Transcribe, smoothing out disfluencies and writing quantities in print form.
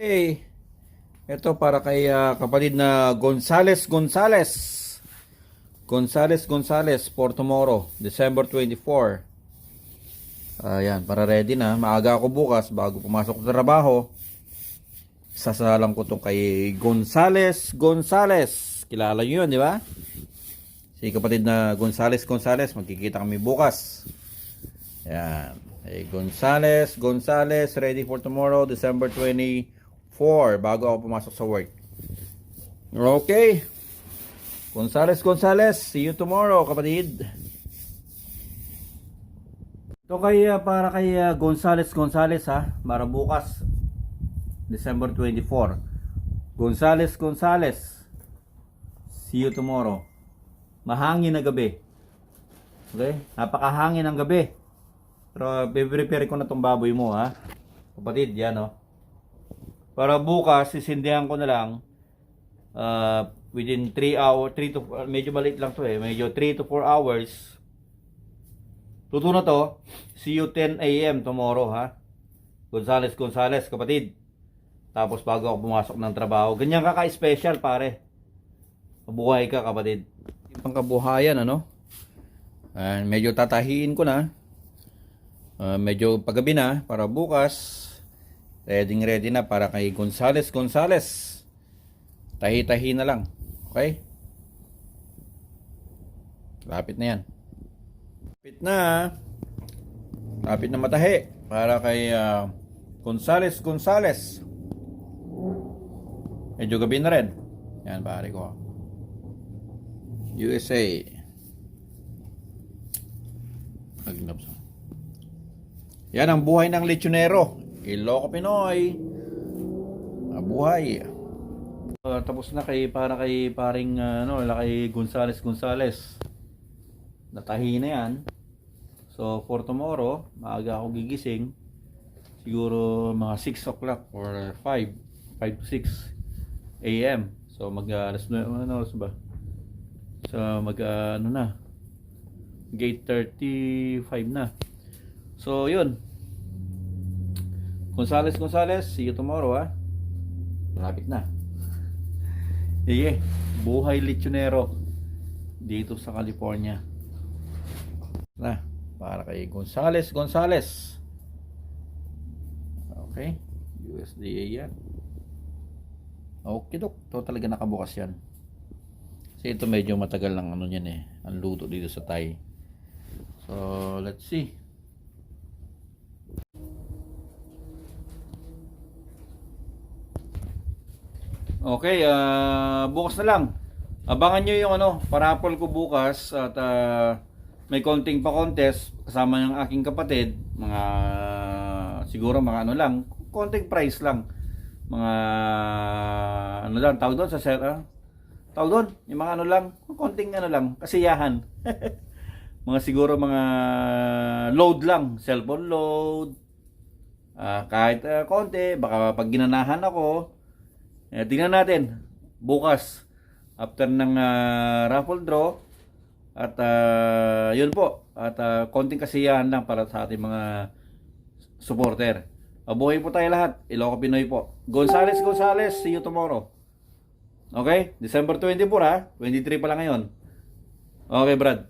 Hey, ito para kay kapatid na Gonzales for tomorrow, December 24. Ayan, para ready na. Maaga ako bukas bago pumasok sa trabaho. Sasalang ko tong kay Gonzales. Kilala niyo 'yun, di ba? Si kapatid na Gonzales, magkikita kami bukas. Ayan. Hey, Gonzales, ready for tomorrow, December 24, bago ako pumasok sa work. Okay. Gonzales, see you tomorrow, kapatid. Ito kay para kay Gonzales ha, para bukas, December 24. Gonzales, see you tomorrow. Mahangin na gabi. Okay? Napakahangin ng gabi. Pero prepare ko na tong baboy mo ha. Kapatid, yan oh. Para bukas sisindihan ko na lang within 3 hours, medyo maliit lang to medyo 3 to 4 hours. Tuto na to. See you 10 AM tomorrow ha. Gonzales kapatid. Tapos bago ako pumasok ng trabaho. Ganyan ka ka-special pare. Mabuhay ka kapatid. Pang kabuhayan ano. Medyo tatahiin ko na. Medyo paggabi na para bukas. Ready na para kay Gonzales. Tahi-tahi na lang. Okay? Lapit na yan. Lapit na matahi para kay Gonzales. Medyo gabi na rin. Yan pare ko. USA. Yan ang buhay ng lechonero. Ilocos Pinoy. Buhay. Tapos na para kay paring kay Gonzales. Natahi na yan. So for tomorrow, maaga ako gigising. Siguro mga 6 o'clock or 5 to 6 AM. So alas 9 ba? So na. 8:35 na. So yun. Gonzales, see you tomorrow ha. Malapit na. Sige, buhay lechonero dito sa California. Na, para kay Gonzales. Okay, USDA yan. Okay dok, ito talaga nakabukas yan. Kasi ito medyo matagal lang ang luto dito sa Thai. So, let's see. Okay, bukas na lang. Abangan nyo yung parapol ko bukas at may konting pa-contest kasama ng aking kapatid. Siguro mga lang, konting price lang. Mga lang, tawag doon sa set, tawag doon, yung mga lang, konting lang, kasiyahan. Siguro mga load lang, cellphone load. Kahit konti, baka pag ginanahan ako. Tingnan natin bukas after ng raffle draw at yun po at konting kasiyahan lang para sa ating mga supporter. Mabuhay po tayo lahat. Ilocos Pinoy po. Gonzales, see you tomorrow. Okay? December 24 ha. 23 pa lang ngayon. Okay, Brad.